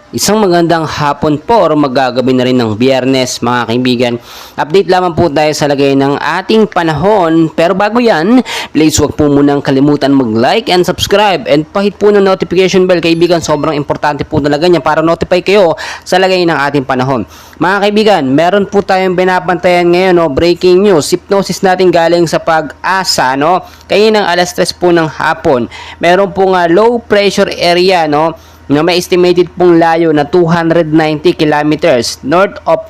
Isang magandang hapon po or magagabi na rin ng Biyernes mga kaibigan. Update lamang po tayo sa lagay ng ating panahon. Pero bago yan, please wag po munang kalimutan mag-like and subscribe and pahit po ng notification bell kaibigan. Sobrang importante po talaga niya para notify kayo sa lagay ng ating panahon. Mga kaibigan, meron po tayong binabantayan ngayon, no, breaking news. Hypnosis natin galing sa Pag-asa, no. Kaya ng alas 3 po ng hapon. Meron pong low pressure area, no, na may estimated pong layo na 290 kilometers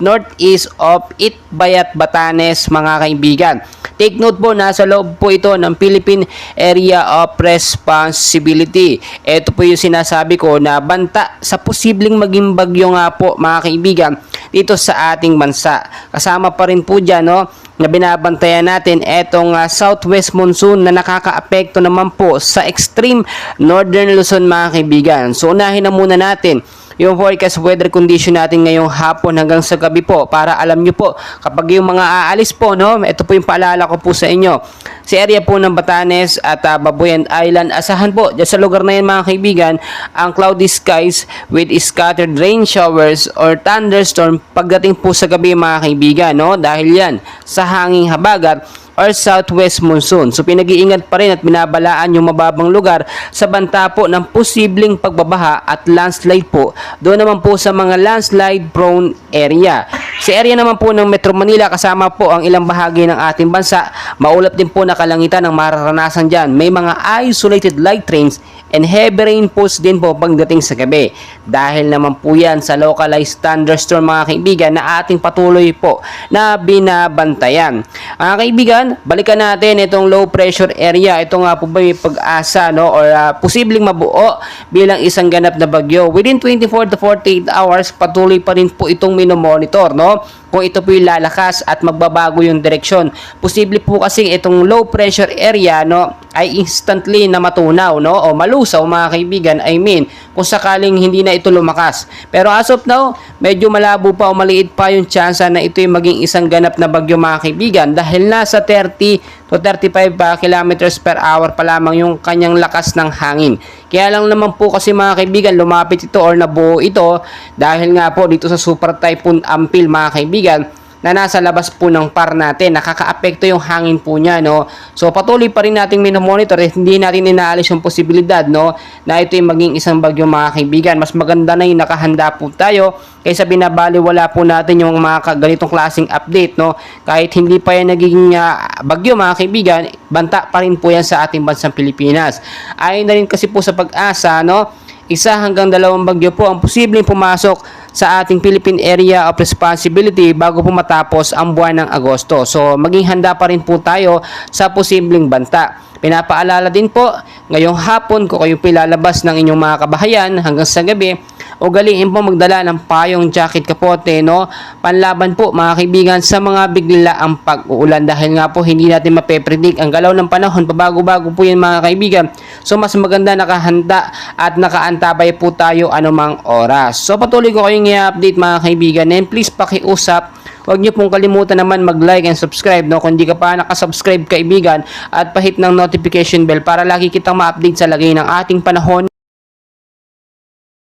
northeast of Itbayat, Batanes mga kaibigan. Take note po, nasa loob po ito ng Philippine Area of Responsibility. Ito po yung sinasabi ko na banta sa posibleng maging bagyo nga po mga kaibigan dito sa ating bansa. Kasama pa rin po dyan, no, na binabantayan natin etong southwest monsoon na nakakaapekto naman po sa extreme northern Luzon mga kaibigan. So unahin na muna natin yung forecast weather condition natin ngayong hapon hanggang sa gabi po para alam nyo po kapag yung mga aalis po, no, ito po yung paalala ko po sa inyo. Sa area po ng Batanes at Babuyan Island, asahan po dyan sa lugar na yan mga kaibigan ang cloudy skies with scattered rain showers or thunderstorm pagdating po sa gabi mga kaibigan, no, dahil yan sa hanging habagat or southwest monsoon. So pinag-iingat pa rin at binabalaan yung mababang lugar sa banta po ng posibleng pagbabaha at landslide po. Doon naman po sa mga landslide prone area. Sa area naman po ng Metro Manila kasama po ang ilang bahagi ng ating bansa, maulap din po na kalangitan ang mararanasan dyan. May mga isolated light rains and heavy rainfalls din po pagdating sa gabi. Dahil naman po yan sa localized thunderstorm mga kaibigan na ating patuloy po na binabantayan. Mga kaibigan, balikan natin itong low pressure area. Ito nga po ba may pag-asa, no, or posibleng mabuo bilang isang ganap na bagyo. Within 24 to 48 hours, patuloy pa rin po itong minomonitor, no, kung ito po yung lalakas at magbabago yung direksyon. Posible po kasi itong low pressure area, no, ay instantly na matunaw, no, o malusaw mga kaibigan. I mean, kung sakaling hindi na ito lumakas. Pero as of now, medyo malabo pa o maliit pa yung tsansa na ito yung maging isang ganap na bagyo mga kaibigan dahil nasa 30 to 35 kilometers per hour pa lamang yung kanyang lakas ng hangin. Kaya lang naman po kasi mga kaibigan, lumapit ito or nabuo ito dahil nga po dito sa Super Typhoon Ampil mga kaibigan na nasa labas po ng par natin. Nakakaapekto yung hangin po niya, no. So patuloy pa rin nating minomonitor at hindi natin inaalis yung posibilidad, no, na ito yung maging isang bagyo mga kaibigan. Mas maganda na yung nakahanda po tayo kaysa binabaliwala po natin yung mga ganitong klaseng update, no. Kahit hindi pa yan naging bagyo mga kaibigan, banta pa rin po yan sa ating bansang Pilipinas. Ayon na rin kasi po sa Pag-asa, no, 1 hanggang 2 bagyo po ang posibleng pumasok sa ating Philippine Area of Responsibility bago po matapos ang buwan ng Agosto. So maging handa pa rin po tayo sa posibleng banta. Pinapaalala din po, ngayong hapon kung kayo pilalabas ng inyong mga kabahayan hanggang sa gabi, ugaliin po magdala ng payong, jacket, kapote, no, panlaban po mga kaibigan sa mga biglaang pag-uulan dahil nga po hindi natin mapepredict ang galaw ng panahon, pabago-bago po yan mga kaibigan. So mas maganda nakahanda at nakaantabay po tayo anumang oras. So patuloy ko kayong i-update mga kaibigan and please pakiusap, huwag niyo pong kalimutan naman mag-like and subscribe, no, kung di ka pa nakasubscribe kaibigan at pahit ng notification bell para lagi kitang ma-update sa lagay ng ating panahon